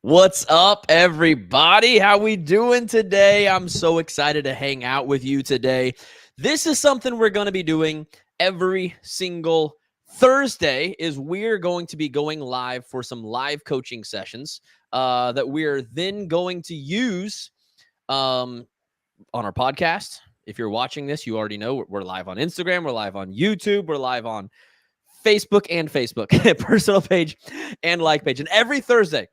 What's up, everybody? How we doing today? I'm so excited to hang out with you today. This is something we're going to be doing every single Thursday. Is we're going to be going live for some live coaching sessions that we're then going to use on our podcast. If you're watching this, you already know we're live on Instagram, we're live on YouTube, we're live on Facebook personal page and like page. And every Thursday,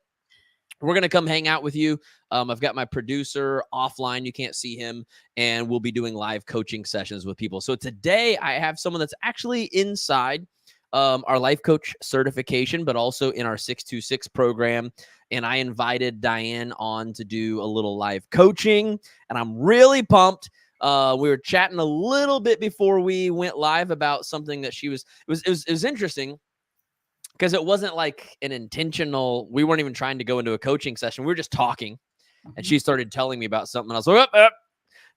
we're going to come hang out with you. I've got my producer offline. You can't see him. And we'll be doing live coaching sessions with people. So today I have someone that's actually inside our life coach certification, but also in our 626 program. And I invited Diane on to do a little live coaching. And I'm really pumped. We were chatting a little bit before we went live about something that it was interesting. Because it wasn't like an intentional, we weren't even trying to go into a coaching session. We were just talking. And she started telling me about something. I was like,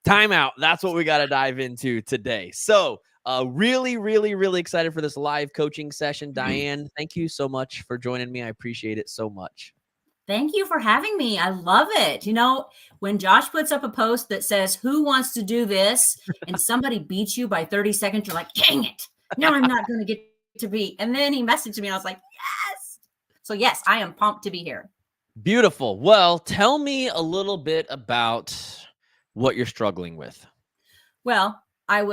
time out. That's what we got to dive into today. So really, really, really excited for this live coaching session. Diane, thank you so much for joining me. I appreciate it so much. Thank you for having me. I love it. You know, when Josh puts up a post that says, who wants to do this? And somebody beats you by 30 seconds, you're like, dang it. No, I'm not going to get to be. And then he messaged me and I was like, yes. So yes, I am pumped to be here. Beautiful. Well, tell me a little bit about what you're struggling with. Well, I'd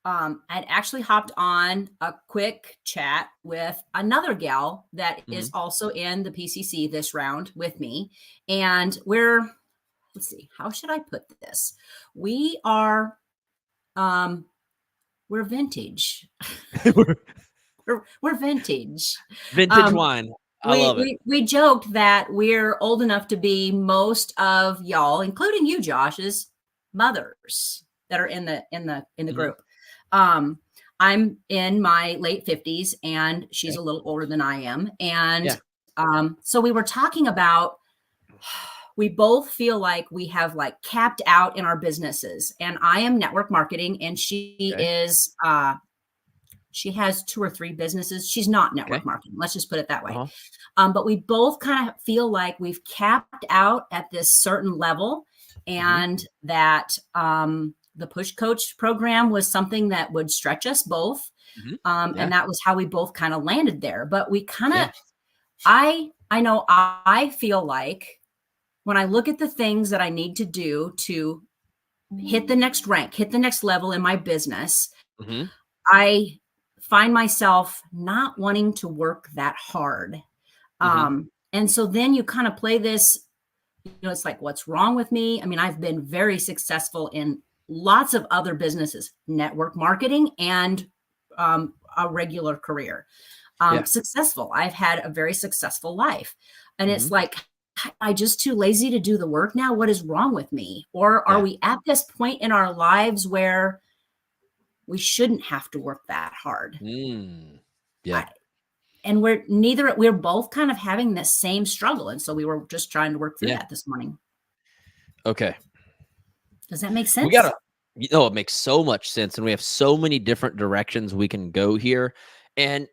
actually hopped on a quick chat with another gal that is also in the PCC this round with me. And let's see, how should I put this? We're vintage. We're vintage. Vintage wine. I love it. We joked that we're old enough to be most of y'all, including you, Josh's mothers that are in the group. I'm in my late 50s and she's a little older than I am. And so we were talking about, we both feel like we have like capped out in our businesses, and I am network marketing and she is, she has 2 or 3 businesses. She's not network marketing. Let's just put it that way. But we both kind of feel like we've capped out at this certain level, and that the Push Coach program was something that would stretch us both. And that was how we both kind of landed there. But we kind of, I know I feel like when I look at the things that I need to do to hit the next rank, hit the next level in my business, I find myself not wanting to work that hard. And so then you kind of play this, you know, it's like, what's wrong with me? I mean, I've been very successful in lots of other businesses, network marketing and a regular career. Successful. I've had a very successful life. And it's like, I'm just too lazy to do the work now. What is wrong with me? Or are we at this point in our lives where we shouldn't have to work that hard? And we're both kind of having this same struggle. And so we were just trying to work through that this morning. Okay. Does that make sense? It makes so much sense. And we have so many different directions we can go here. And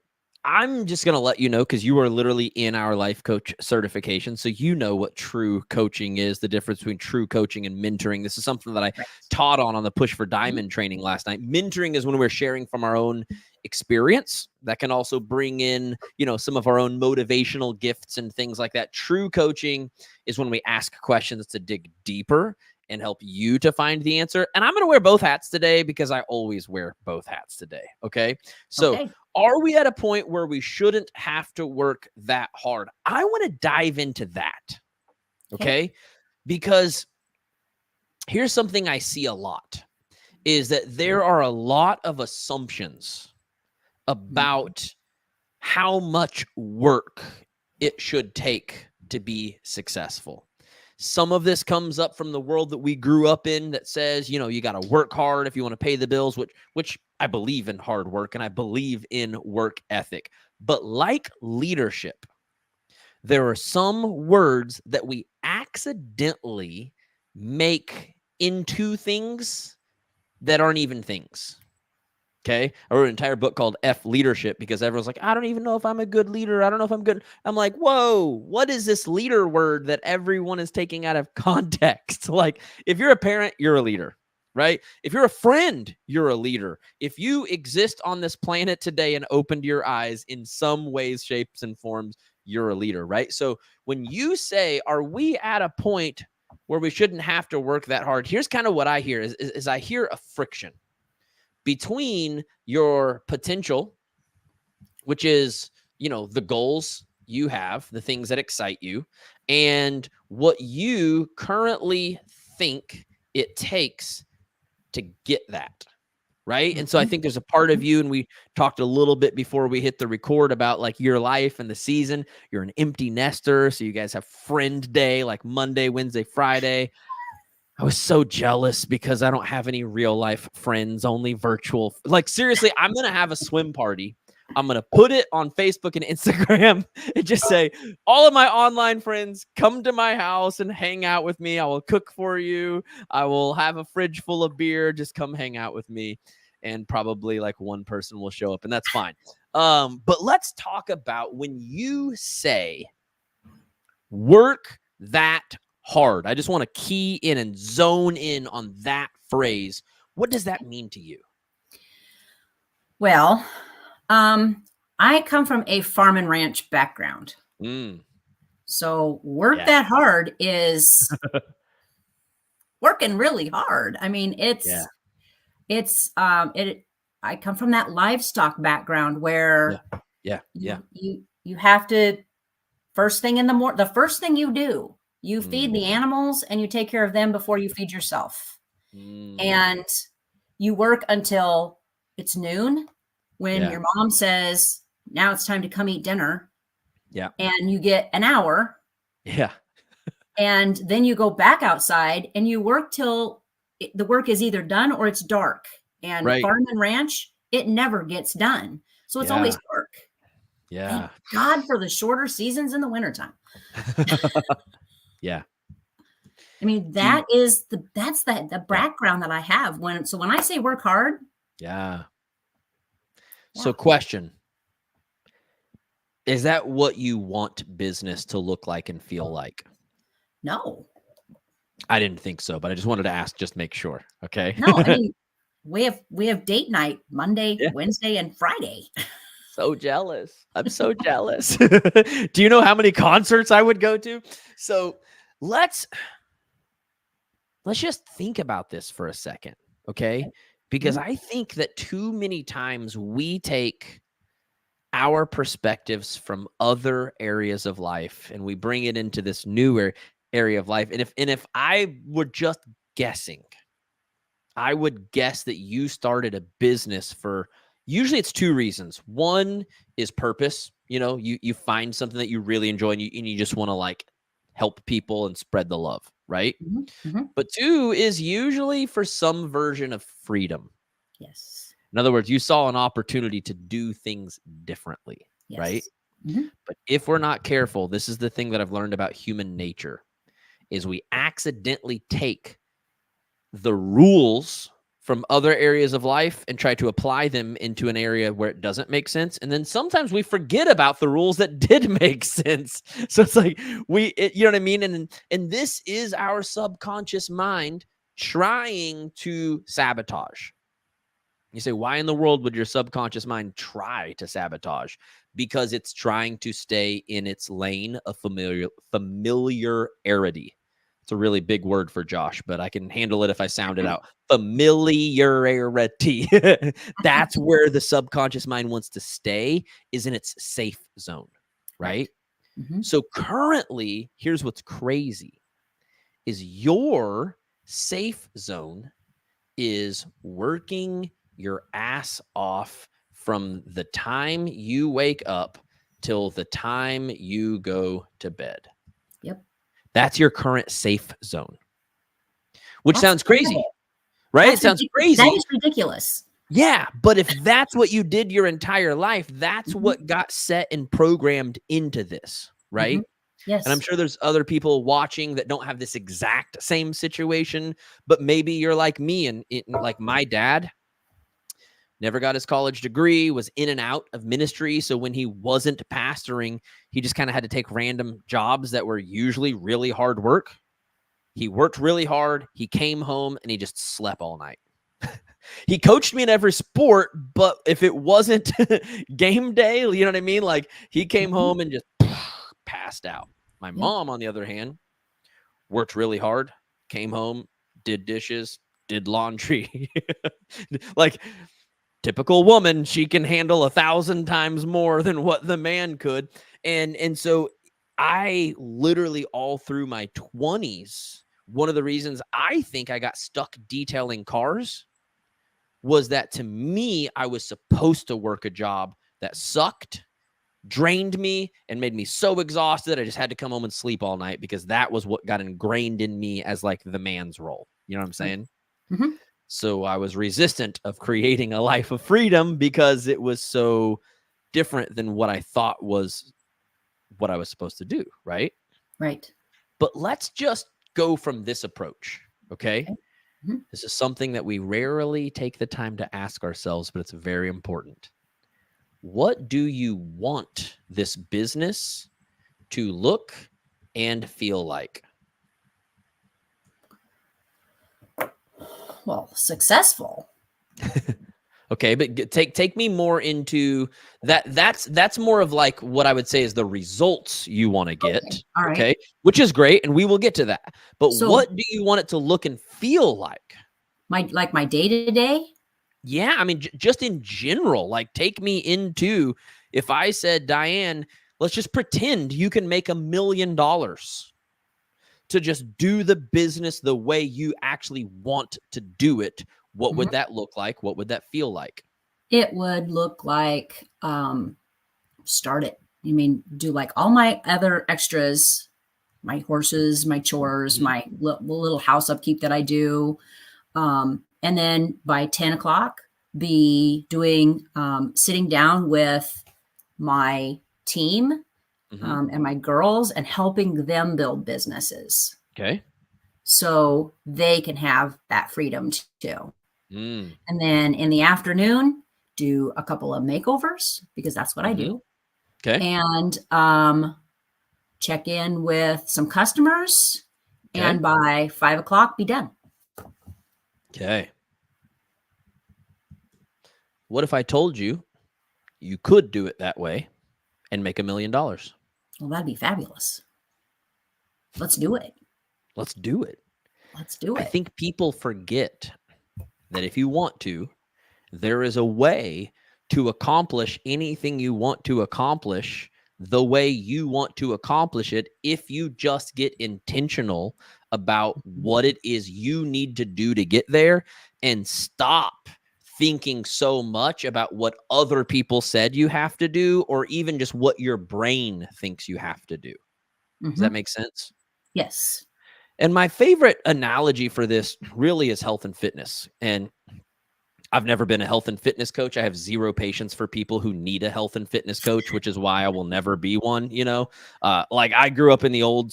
I'm just going to let you know, because you are literally in our life coach certification. So you know what true coaching is, the difference between true coaching and mentoring. This is something that I taught on the Push for Diamond training last night. Mentoring is when we're sharing from our own experience. That can also bring in, you know, some of our own motivational gifts and things like that. True coaching is when we ask questions to dig deeper and help you to find the answer. And I'm going to wear both hats today because I always wear both hats today. Okay. So are we at a point where we shouldn't have to work that hard? I want to dive into that. Okay. Because here's something I see a lot is that there are a lot of assumptions about how much work it should take to be successful. Some of this comes up from the world that we grew up in that says, you know, you got to work hard if you want to pay the bills, which I believe in hard work and I believe in work ethic. But like leadership, there are some words that we accidentally make into things that aren't even things. Okay. I wrote an entire book called F Leadership because everyone's like, I don't even know if I'm a good leader. I don't know if I'm good. I'm like, whoa, what is this leader word that everyone is taking out of context? Like, if you're a parent, you're a leader, right? If you're a friend, you're a leader. If you exist on this planet today and opened your eyes in some ways, shapes, and forms, you're a leader, right? So when you say, are we at a point where we shouldn't have to work that hard? Here's kind of what I hear is I hear a friction between your potential, which is, the goals you have, the things that excite you, and what you currently think it takes to get that. Right. And so I think there's a part of you, and we talked a little bit before we hit the record about like your life and the season. You're an empty nester. So you guys have friend day, like Monday, Wednesday, Friday. I was so jealous because I don't have any real life friends, only virtual. Like, seriously, I'm going to have a swim party. I'm going to put it on Facebook and Instagram and just say, all of my online friends, come to my house and hang out with me. I will cook for you. I will have a fridge full of beer. Just come hang out with me. And probably like one person will show up, and that's fine. But let's talk about when you say work that hard. I just want to key in and zone in on that phrase. What does that mean to you? Well, I come from a farm and ranch background. So work that hard is working really hard. I mean, I come from that livestock background where you have to, first thing in the morning, the first thing you do, you feed the animals and you take care of them before you feed yourself. And you work until it's noon when your mom says, now it's time to come eat dinner. Yeah. And you get an hour. Yeah. And then you go back outside and you work till the work is either done or it's dark. And farm and ranch, it never gets done. So it's always dark. Yeah. Thank God for the shorter seasons in the wintertime. Yeah. I mean, that's the background that I have when I say work hard. Yeah. So question, is that what you want business to look like and feel like? No. I didn't think so, but I just wanted to ask, just make sure. Okay. No, I mean, we have date night Monday, Wednesday, and Friday. So jealous. I'm so jealous. Do you know how many concerts I would go to? So let's just think about this for a second. Okay. Because I think that too many times we take our perspectives from other areas of life and we bring it into this new area of life. And if I were just guessing, I would guess that you started a business for, usually it's two reasons. One is purpose. You find something that you really enjoy and you just want to like help people and spread the love, right? But two is usually for some version of freedom. Yes. In other words, you saw an opportunity to do things differently, right? But if we're not careful, this is the thing that I've learned about human nature, is we accidentally take the rules from other areas of life and try to apply them into an area where it doesn't make sense. And then sometimes we forget about the rules that did make sense. So it's like you know what I mean? And this is our subconscious mind trying to sabotage. You say, why in the world would your subconscious mind try to sabotage? Because it's trying to stay in its lane of familiarity. It's a really big word for Josh, but I can handle it if I sound it out. Familiarity. That's where the subconscious mind wants to stay, is in its safe zone, right? So currently, here's what's crazy, is your safe zone is working your ass off from the time you wake up till the time you go to bed. Yep. That's your current safe zone, which sounds crazy, right? It sounds crazy. That is ridiculous. Yeah. But if that's what you did your entire life, that's what got set and programmed into this, right? Yes. And I'm sure there's other people watching that don't have this exact same situation, but maybe you're like me and like my dad. never got his college degree, was in and out of ministry. So when he wasn't pastoring, he just kind of had to take random jobs that were usually really hard work. He worked really hard. He came home and he just slept all night. He coached me in every sport, but if it wasn't game day, you know what I mean? Like he came home and just passed out. My mom, on the other hand, worked really hard, came home, did dishes, did laundry. Like typical woman, she can handle 1,000 times more than what the man could. And so I literally all through my 20s, one of the reasons I think I got stuck detailing cars was that to me, I was supposed to work a job that sucked, drained me, and made me so exhausted I just had to come home and sleep all night because that was what got ingrained in me as like the man's role. You know what I'm saying? Mm-hmm. So I was resistant of creating a life of freedom because it was so different than what I thought was what I was supposed to do, right? Right. But let's just go from this approach, okay? Mm-hmm. This is something that we rarely take the time to ask ourselves, but it's very important. What do you want this business to look and feel like? Well, successful. Okay, but take me more into that. That's more of like what I would say is the results you want to get. Okay. All right. Okay, which is great, and we will get to that. But So- what do you want it to look and feel like? My day-to-day? Yeah, I mean, just in general, like take me into, if I said, Diane, let's just pretend you can make $1 million to just do the business the way you actually want to do it. What would that look like? What would that feel like? It would look like start it. I mean, do like all my other extras, my horses, my chores, my little house upkeep that I do. And then by 10 o'clock, be doing, sitting down with my team and my girls and helping them build businesses. Okay. So they can have that freedom too. Mm. And then in the afternoon, do a couple of makeovers because that's what I do. Okay. And check in with some customers. Okay. And by 5 o'clock, be done. Okay. What if I told you you could do it that way and make $1 million? Well, that'd be fabulous. Let's do it. Let's do it. Let's do it. I think people forget that if you want to, there is a way to accomplish anything you want to accomplish the way you want to accomplish it if you just get intentional about what it is you need to do to get there and stop thinking so much about what other people said you have to do or even just what your brain thinks you have to do. Does that make sense? Yes. And my favorite analogy for this really is health and fitness. And I've never been a health and fitness coach. I have zero patience for people who need a health and fitness coach, which is why I will never be one. You know, like I grew up in the old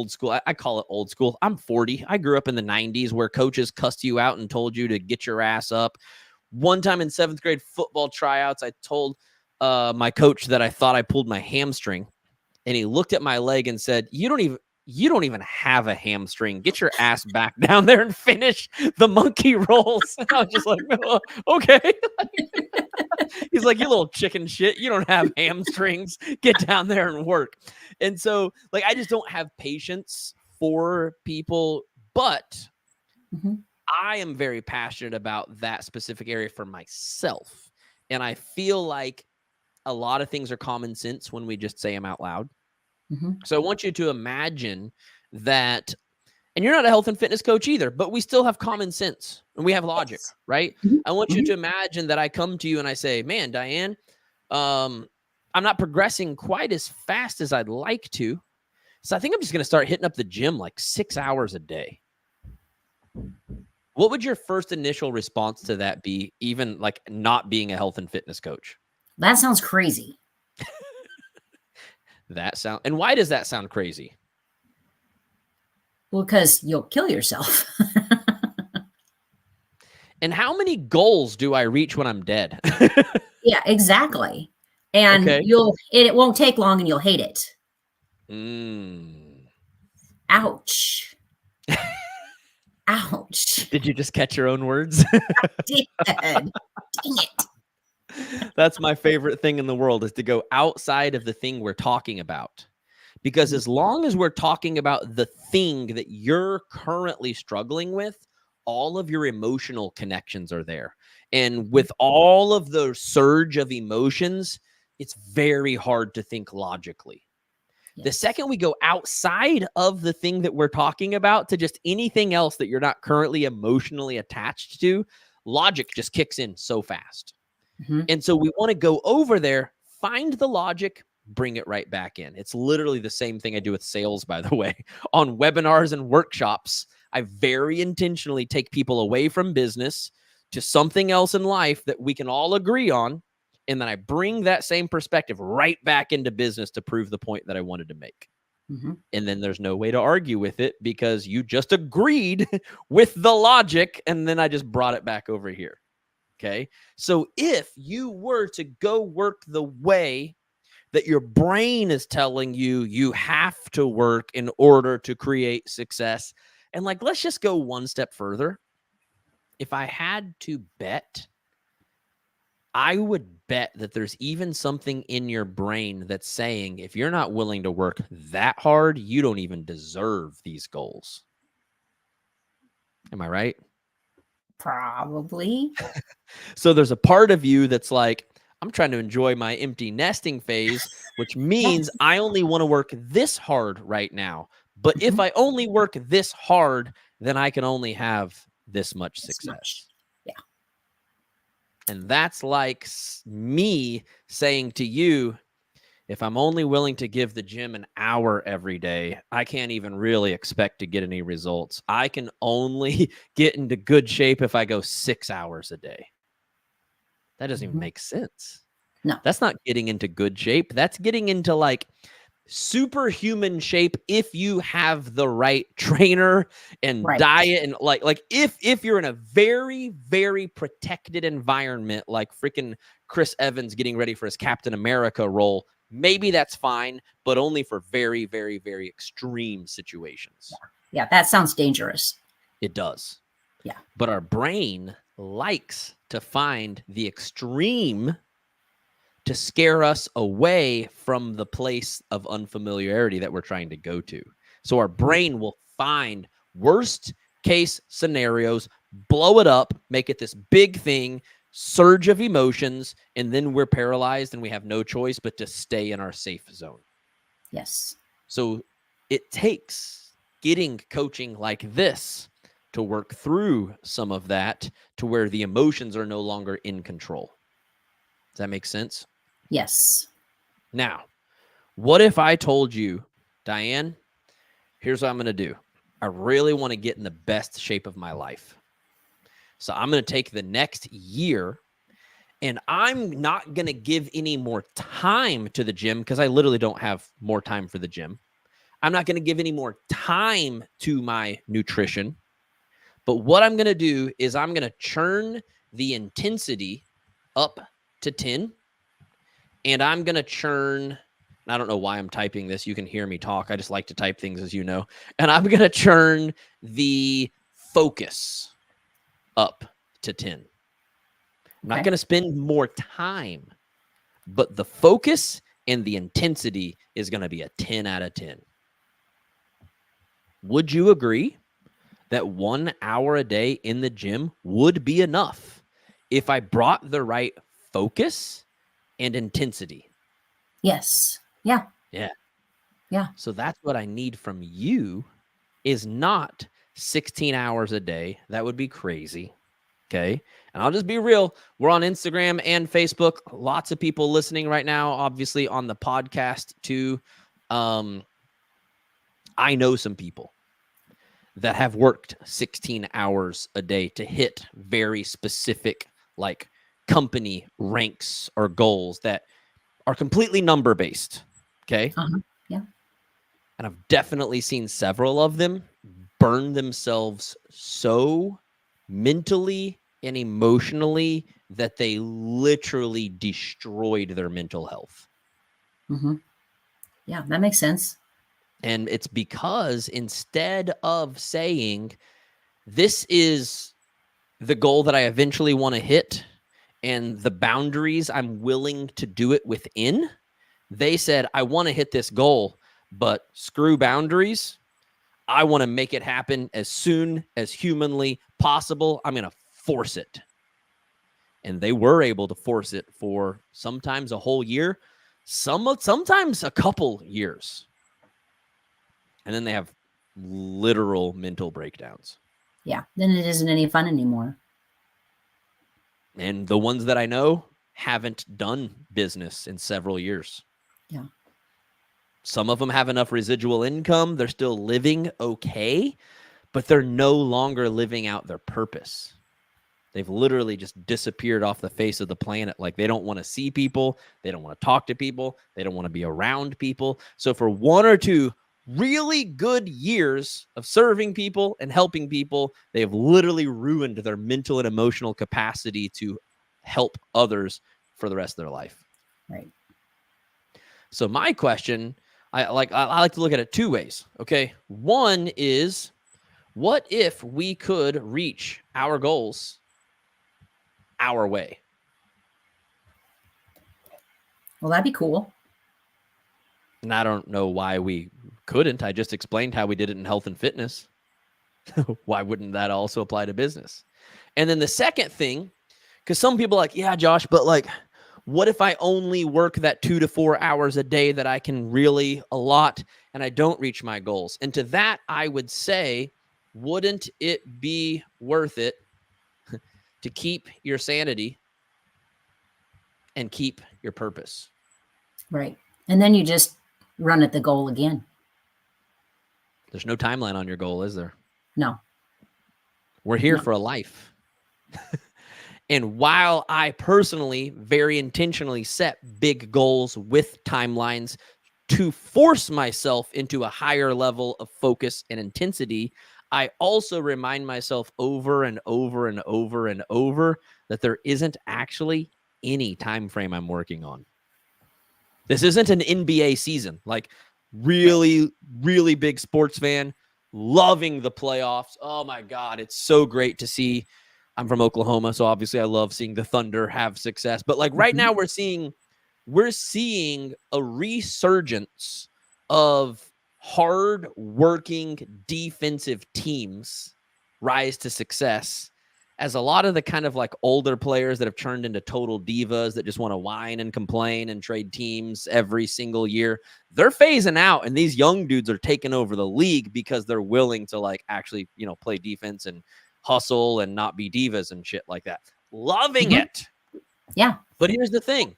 school. I call it old school. I'm 40. I grew up in the 90s where coaches cussed you out and told you to get your ass up. One time in 7th grade football tryouts, I told my coach that I thought I pulled my hamstring, and he looked at my leg and said, You don't even have a hamstring. Get your ass back down there and finish the monkey rolls. And I was just like, okay. He's like, you little chicken shit. You don't have hamstrings. Get down there and work. And so, like, I just don't have patience for people, but I am very passionate about that specific area for myself. And I feel like a lot of things are common sense when we just say them out loud. So I want you to imagine that, and you're not a health and fitness coach either, but we still have common sense and we have logic, right? I want you to imagine that I come to you and I say, man, Diane, I'm not progressing quite as fast as I'd like to. So I think I'm just going to start hitting up the gym like 6 hours a day. What would your first initial response to that be, even like not being a health and fitness coach? That sounds crazy. And why does that sound crazy? Well, because you'll kill yourself. And how many goals do I reach when I'm dead? Yeah, exactly. And Okay. it won't take long and you'll hate it. Mm. Ouch. Ouch. Did you just catch your own words? Did. Dang it. That's my favorite thing in the world, is to go outside of the thing we're talking about. Because as long as we're talking about the thing that you're currently struggling with, all of your emotional connections are there. And with all of the surge of emotions, it's very hard to think logically. The Yes. second we go outside of the thing that we're talking about to just anything else that you're not currently emotionally attached to, logic just kicks in so fast. Mhm. And so we want to go over there, find the logic, bring it right back in. It's literally the same thing I do with sales, by the way. On webinars and workshops, I very intentionally take people away from business to something else in life that we can all agree on. And then I bring that same perspective right back into business to prove the point that I wanted to make. Mhm. And then there's no way to argue with it because you just agreed with the logic. And then I just brought it back over here. Okay. So if you were to go work the way that your brain is telling you you have to work in order to create success, and like, let's just go one step further. If I had to bet, I would bet that there's even something in your brain that's saying, if you're not willing to work that hard, you don't even deserve these goals. Am I right? Probably. So there's a part of you that's like, I'm trying to enjoy my empty nesting phase, which means Yes. I only want to work this hard right now. But if Mhm. I only work this hard, then I can only have this much This much. success. Yeah. And that's like me saying to you, if I'm only willing to give the gym an hour every day, I can't even really expect to get any results. I can only get into good shape if I go 6 hours a day. That doesn't even Mhm. make sense. No. That's not getting into good shape. That's getting into like superhuman shape if you have the right trainer and Right. diet, and like if you're in a very, very protected environment, like freaking Chris Evans getting ready for his Captain America role, maybe that's fine, but only for very, very, very extreme situations. Yeah, that sounds dangerous. It does. Yeah. But our brain likes to find the extreme to scare us away from the place of unfamiliarity that we're trying to go to. So our brain will find worst case scenarios, blow it up, make it this big thing, surge of emotions, and then we're paralyzed and we have no choice but to stay in our safe zone. Yes. So it takes getting coaching like this to work through some of that to where the emotions are no longer in control. Does that make sense? Yes. Now, what if I told you, Diane, here's what I'm going to do. I really want to get in the best shape of my life. So I'm going to take the next year and I'm not going to give any more time to the gym because I literally don't have more time for the gym. I'm not going to give any more time to my nutrition. But what I'm going to do is I'm going to churn the intensity up to 10, and I'm going to churn. I don't know why I'm typing this. You can hear me talk. I just like to type things, as you know. And I'm going to churn the focus up to 10. I'm not Okay. going to spend more time, but the focus and the intensity is going to be a 10 out of 10. Would you agree that 1 hour a day in the gym would be enough if I brought the right focus and intensity? Yes. Yeah. Yeah. Yeah. So that's what I need from you, is not 16 hours a day. That would be crazy. Okay. And I'll just be real. We're on Instagram and Facebook. Lots of people listening right now, obviously on the podcast too. I know some people that have worked 16 hours a day to hit very specific, like, company ranks or goals that are completely number based. Okay. Uh-huh. Yeah. And I've definitely seen several of them burn themselves so mentally and emotionally that they literally destroyed their mental health. Mm-hmm. Yeah, that makes sense. And it's because instead of saying, this is the goal that I eventually want to hit and the boundaries I'm willing to do it within, they said, I want to hit this goal, but screw boundaries. I want to make it happen as soon as humanly possible. I'm going to force it. And they were able to force it for sometimes a whole year, sometimes a couple years. And then they have literal mental breakdowns. Yeah, then it isn't any fun anymore. And the ones that I know haven't done business in several years. Yeah. Some of them have enough residual income. They're still living okay, but they're no longer living out their purpose. They've literally just disappeared off the face of the planet. Like, they don't want to see people. They don't want to talk to people. They don't want to be around people. So for 1 or 2 really good years of serving people and helping people, they have literally ruined their mental and emotional capacity to help others for the rest of their life. Right. So my question, I like to look at it 2 ways. Okay. One is, what if we could reach our goals our way? Well, that'd be cool. And I don't know why we couldn't. I just explained how we did it in health and fitness. Why wouldn't that also apply to business? And then the second thing, because some people are like, yeah, Josh, but like, what if I only work that 2 to 4 hours a day that I can really allot and I don't reach my goals? And to that, I would say, wouldn't it be worth it to keep your sanity and keep your purpose? Right. And then you just run at the goal again. There's no timeline on your goal, is there? No. We're here for a life. And while I personally very intentionally set big goals with timelines to force myself into a higher level of focus and intensity, I also remind myself over and over and over and over that there isn't actually any time frame I'm working on. This isn't an NBA season. Like, really, really big sports fan, loving the playoffs. Oh my God, it's so great to see. I'm from Oklahoma, so obviously I love seeing the Thunder have success. But like right now, we're seeing a resurgence of hard-working defensive teams rise to success, as a lot of the kind of like older players that have turned into total divas that just want to whine and complain and trade teams every single year, they're phasing out, and these young dudes are taking over the league because they're willing to like actually, play defense and hustle and not be divas and shit like that. Loving it. Yeah. But here's the thing.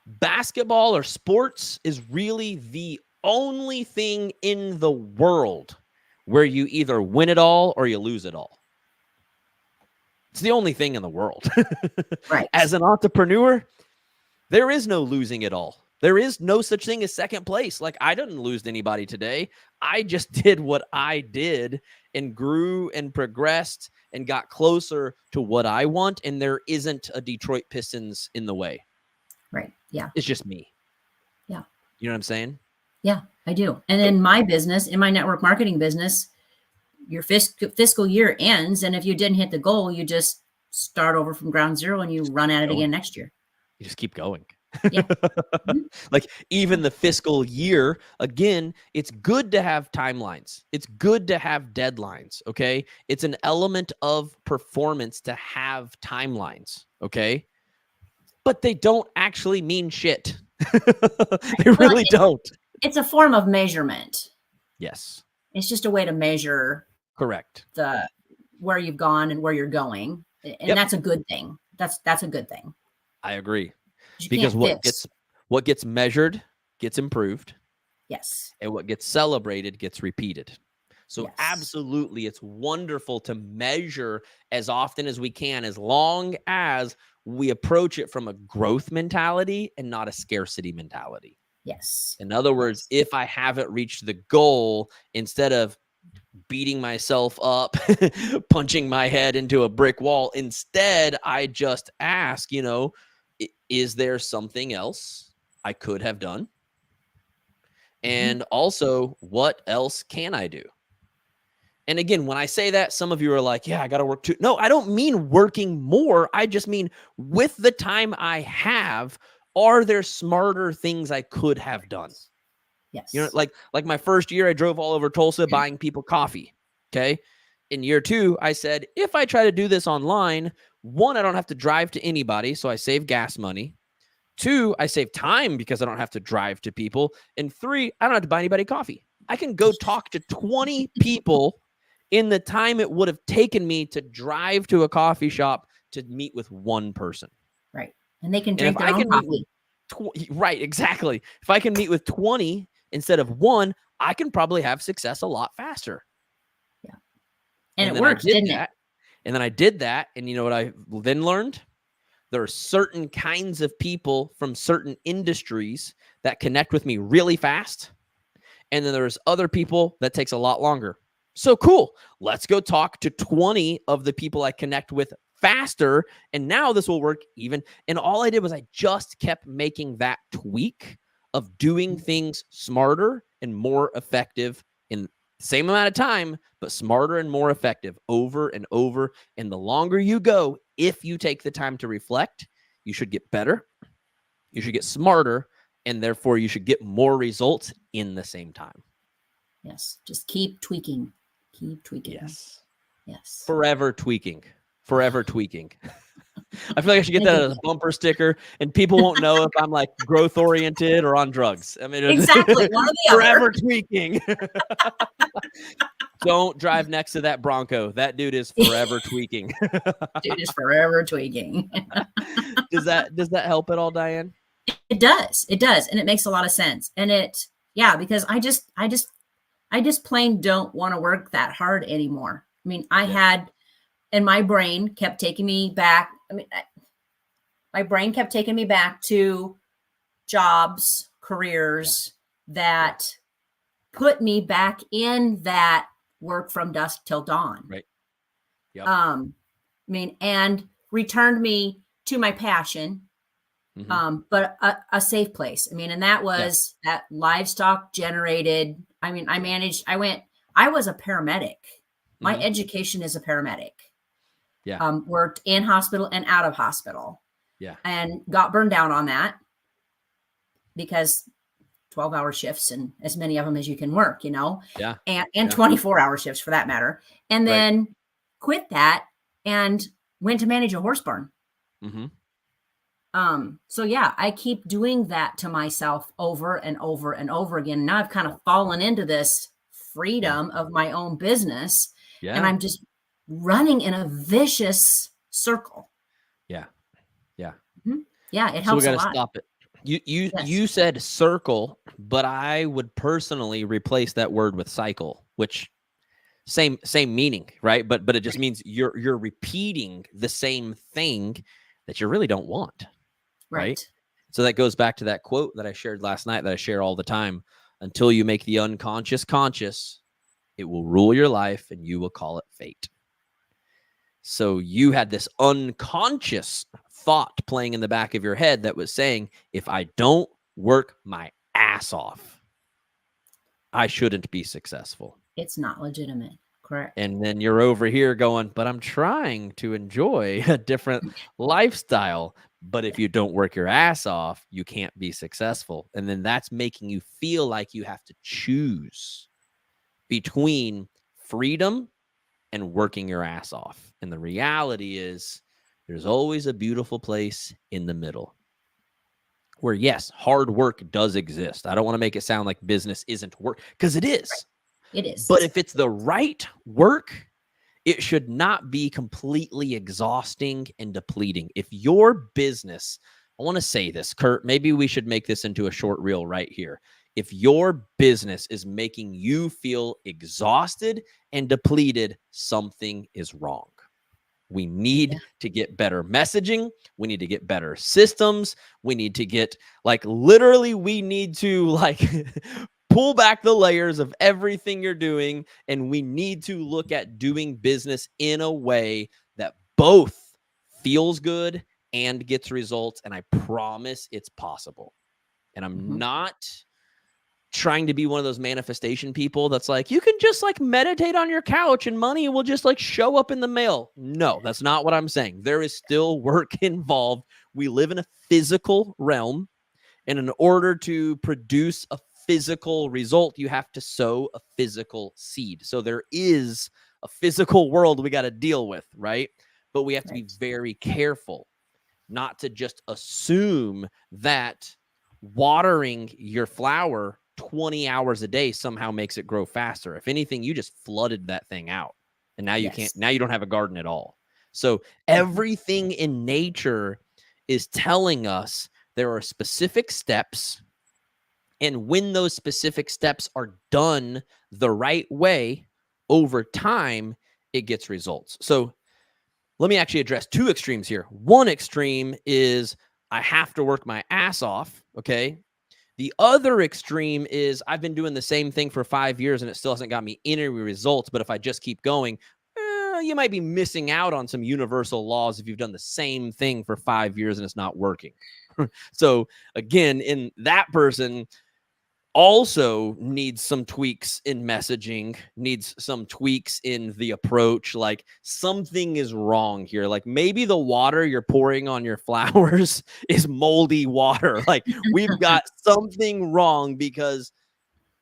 Basketball or sports is really the only thing in the world where you either win it all or you lose it all. It's the only thing in the world. Right. As an entrepreneur, there is no losing it all. There is no such thing as second place. Like, I didn't lose to anybody today. I just did what I did and grew and progressed and got closer to what I want. And there isn't a Detroit Pistons in the way. Right. Yeah. It's just me. Yeah. You know what I'm saying? Yeah, I do. And in my business, in my network marketing business, your fiscal year ends. And if you didn't hit the goal, you just start over from ground zero and you run at it again next year. You just keep going. Yeah. Like, even the fiscal year, again, it's good to have timelines. It's good to have deadlines. Okay. It's an element of performance to have timelines. Okay. But they don't actually mean shit. They really don't. It's a form of measurement. Yes. It's just a way to measure. Correct. Where you've gone and where you're going. And that's a good thing. That's a good thing. I agree. Because what gets measured gets improved. Yes. And what gets celebrated gets repeated. So yes. Absolutely, it's wonderful to measure as often as we can, as long as we approach it from a growth mentality and not a scarcity mentality. Yes. In other words, if I haven't reached the goal, instead of beating myself up, punching my head into a brick wall. Instead, I just ask, is there something else I could have done? And also, what else can I do? And again, when I say that, some of you are like, yeah, I got to work too. No, I don't mean working more. I just mean with the time I have, are there smarter things I could have done? Yes. Like my first year, I drove all over Tulsa buying people coffee. Okay. In year 2, I said, if I try to do this online, 1, I don't have to drive to anybody, so I save gas money. 2, I save time because I don't have to drive to people. And 3, I don't have to buy anybody coffee. I can go talk to 20 people in the time it would have taken me to drive to a coffee shop to meet with 1 person. Right. And they can drink their own coffee. Right, exactly. If I can meet with 20 instead of 1, I can probably have success a lot faster. Yeah. And it worked, didn't it? And then I did that. And you know what I then learned? There are certain kinds of people from certain industries that connect with me really fast. And then there's other people that takes a lot longer. So cool. Let's go talk to 20 of the people I connect with faster. And now this will work even. And all I did was I just kept making that tweak of doing things smarter and more effective in the same amount of time, but smarter and more effective over and over. And the longer you go, if you take the time to reflect, you should get better, you should get smarter, and therefore you should get more results in the same time. Yes. Just keep tweaking. Keep tweaking. Yes. Yes. Forever tweaking. Forever tweaking. I feel like I should get that as a bumper sticker, and people won't know if I'm like growth oriented or on drugs. I mean, exactly. One or the forever other. tweaking. Don't drive next to that Bronco. That dude is forever tweaking. Dude is forever tweaking. Does that help at all, Diane? It does. It does. And it makes a lot of sense. And because I just plain don't want to work that hard anymore. I mean, and my brain kept taking me back. My brain kept taking me back to jobs, careers that put me back in that work from dusk till dawn. Right. Yep. And returned me to my passion. But a safe place. And that was that livestock generated. I was a paramedic. My education is a paramedic. Yeah. Worked in hospital and out of hospital. Yeah. And got burned down on that because 12-hour shifts and as many of them as you can work, Yeah. And 24-hour shifts for that matter. And then quit that and went to manage a horse barn. So yeah, I keep doing that to myself over and over and over again. Now I've kind of fallen into this freedom of my own business, and I'm just running in a vicious circle. Yeah. Yeah, it helps so we a gotta lot. stop it. You said circle, but I would personally replace that word with cycle, which same meaning, right? But it just means you're repeating the same thing that you really don't want. Right. So that goes back to that quote that I shared last night that I share all the time. Until you make the unconscious conscious, it will rule your life and you will call it fate. So you had this unconscious thought playing in the back of your head that was saying, if I don't work my ass off, I shouldn't be successful. It's not legitimate. Correct. And then you're over here going, but I'm trying to enjoy a different lifestyle. But if you don't work your ass off, you can't be successful. And then that's making you feel like you have to choose between freedom and working your ass off. And the reality is there's always a beautiful place in the middle where, yes, hard work does exist. I don't want to make it sound like business isn't work, because it is. It is. But if it's the right work, it should not be completely exhausting and depleting. If your business, I want to say this, Kurt, maybe we should make this into a short reel right here. If your business is making you feel exhausted and depleted, something is wrong. We need to get better messaging. We need to get better systems. We need to get literally we need to pull back the layers of everything you're doing, and we need to look at doing business in a way that both feels good and gets results. And I promise it's possible. And I'm not trying to be one of those manifestation people that's like, you can just like meditate on your couch and money will just like show up in the mail. No, that's not what I'm saying. There is still work involved. We live in a physical realm, and in order to produce a physical result, you have to sow a physical seed. So there is a physical world we got to deal with, right? But we have to be very careful not to just assume that watering your flower 20 hours a day somehow makes it grow faster. If anything, you just flooded that thing out, and now you can't, now you don't have a garden at all. So everything in nature is telling us there are specific steps, and when those specific steps are done the right way over time, it gets results. So let me actually address two extremes here. One extreme is I have to work my ass off, okay? The other extreme is I've been doing the same thing for 5 years and it still hasn't got me any results, but if I just keep going, you might be missing out on some universal laws if you've done the same thing for 5 years and it's not working. So again, in that person also needs some tweaks in messaging, needs some tweaks in the approach. Like something is wrong here. Like maybe the water you're pouring on your flowers is moldy water. Like we've got something wrong, because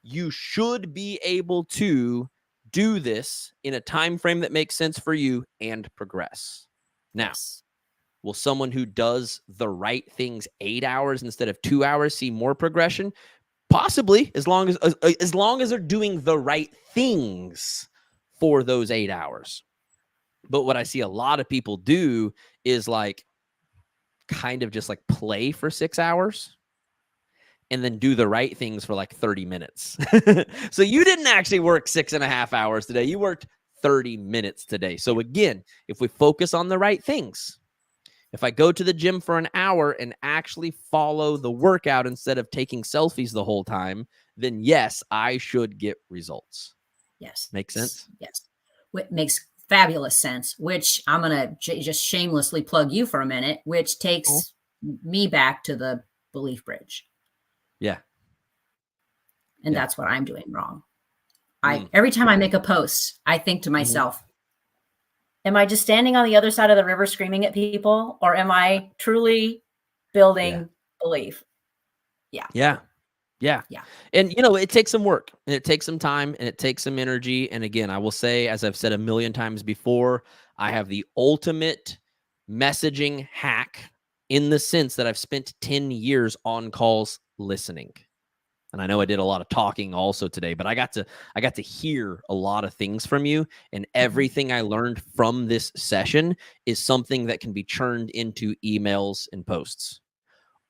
you should be able to do this in a time frame that makes sense for you and progress. Now, will someone who does the right things 8 hours instead of 2 hours see more progression? Possibly, as long as they're doing the right things for those 8 hours. But what I see a lot of people do is like kind of just like play for 6 hours and then do the right things for like 30 minutes. So you didn't actually work 6.5 hours today. You worked 30 minutes today. So again, if we focus on the right things, if I go to the gym for an hour and actually follow the workout instead of taking selfies the whole time, then yes, I should get results. Yes. Make sense? Yes. It makes fabulous sense, which I'm going to just shamelessly plug you for a minute, which takes me back to the belief bridge. Yeah. And that's what I'm doing wrong. Every time I make a post, I think to myself, am I just standing on the other side of the river screaming at people, or am I truly building belief? Yeah. And, you know, it takes some work, and it takes some time, and it takes some energy. And again, I will say, as I've said a million times before, I have the ultimate messaging hack in the sense that I've spent 10 years on calls listening. And I know I did a lot of talking also today, but I got to hear a lot of things from you, and everything I learned from this session is something that can be churned into emails and posts.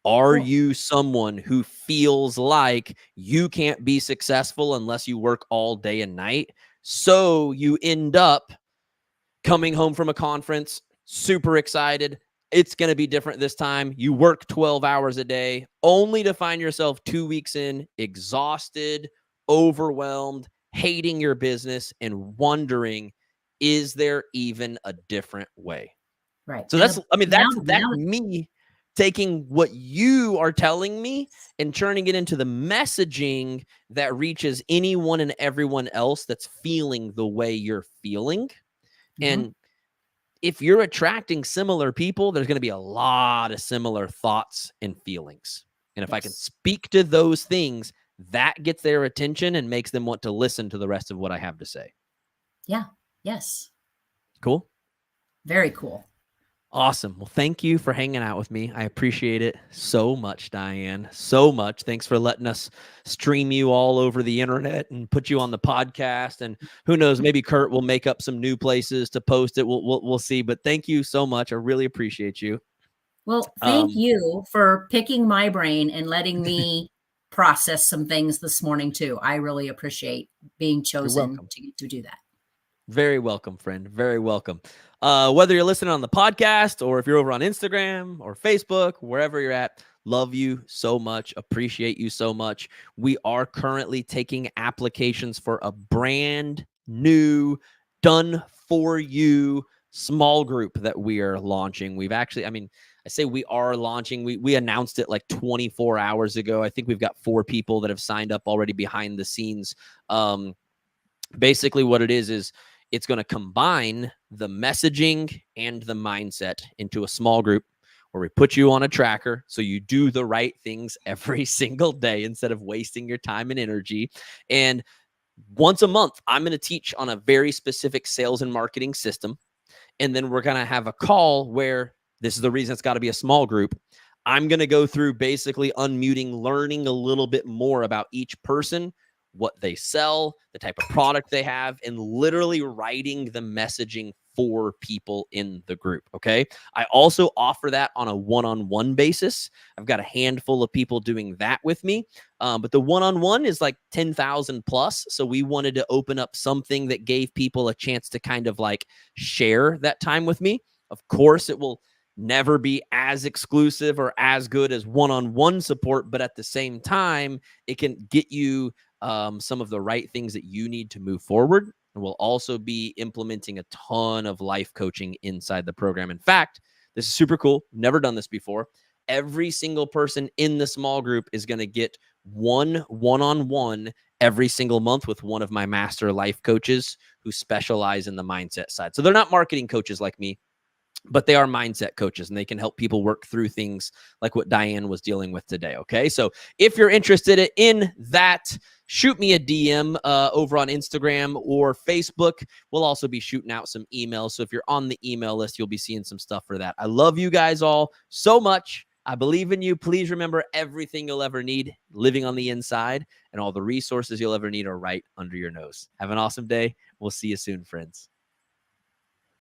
Are you someone who feels like you can't be successful unless you work all day and night? So you end up coming home from a conference, super excited. It's going to be different this time. You work 12 hours a day, only to find yourself 2 weeks in, exhausted, overwhelmed, hating your business, and wondering, is there even a different way? Right. So that's me taking what you are telling me and turning it into the messaging that reaches anyone and everyone else that's feeling the way you're feeling. And if you're attracting similar people, there's going to be a lot of similar thoughts and feelings. And if I can speak to those things, that gets their attention and makes them want to listen to the rest of what I have to say. Yeah. Yes. Cool. Very cool. Awesome. Well, thank you for hanging out with me. I appreciate it so much, Diane. So much. Thanks for letting us stream you all over the internet and put you on the podcast. And who knows, maybe Kurt will make up some new places to post it. We'll see. But thank you so much. I really appreciate you. Well, thank you for picking my brain and letting me process some things this morning too. I really appreciate being chosen to do that. Very welcome, friend. Very welcome. Whether you're listening on the podcast or if you're over on Instagram or Facebook, wherever you're at, Love you so much. Appreciate you so much. We are currently taking applications for a brand new, done for you small group that we are launching. We've actually, I say we are launching. We announced it like 24 hours ago. I think we've got 4 people that have signed up already behind the scenes. Basically what it is it's going to combine the messaging and the mindset into a small group where we put you on a tracker so you do the right things every single day instead of wasting your time and energy. And once a month, I'm going to teach on a very specific sales and marketing system. And then we're going to have a call where this is the reason it's got to be a small group. I'm going to go through basically unmuting, learning a little bit more about each person, what they sell, the type of product they have, and literally writing the messaging for people in the group. Okay. I also offer that on a one-on-one basis. I've got a handful of people doing that with me. But the one-on-one is like 10,000 plus. So we wanted to open up something that gave people a chance to kind of like share that time with me. Of course, it will never be as exclusive or as good as one-on-one support, but at the same time, it can get you some of the right things that you need to move forward. And we'll also be implementing a ton of life coaching inside the program. In fact, this is super cool. Never done this before. Every single person in the small group is going to get one-on-one every single month with one of my master life coaches who specialize in the mindset side. So they're not marketing coaches like me, but they are mindset coaches, and they can help people work through things like what Diane was dealing with today. Okay. So if you're interested in that, shoot me a DM over on Instagram or Facebook. We'll also be shooting out some emails. So if you're on the email list, you'll be seeing some stuff for that. I love you guys all so much. I believe in you. Please remember, everything you'll ever need living on the inside, and all the resources you'll ever need are right under your nose. Have an awesome day. We'll see you soon, friends.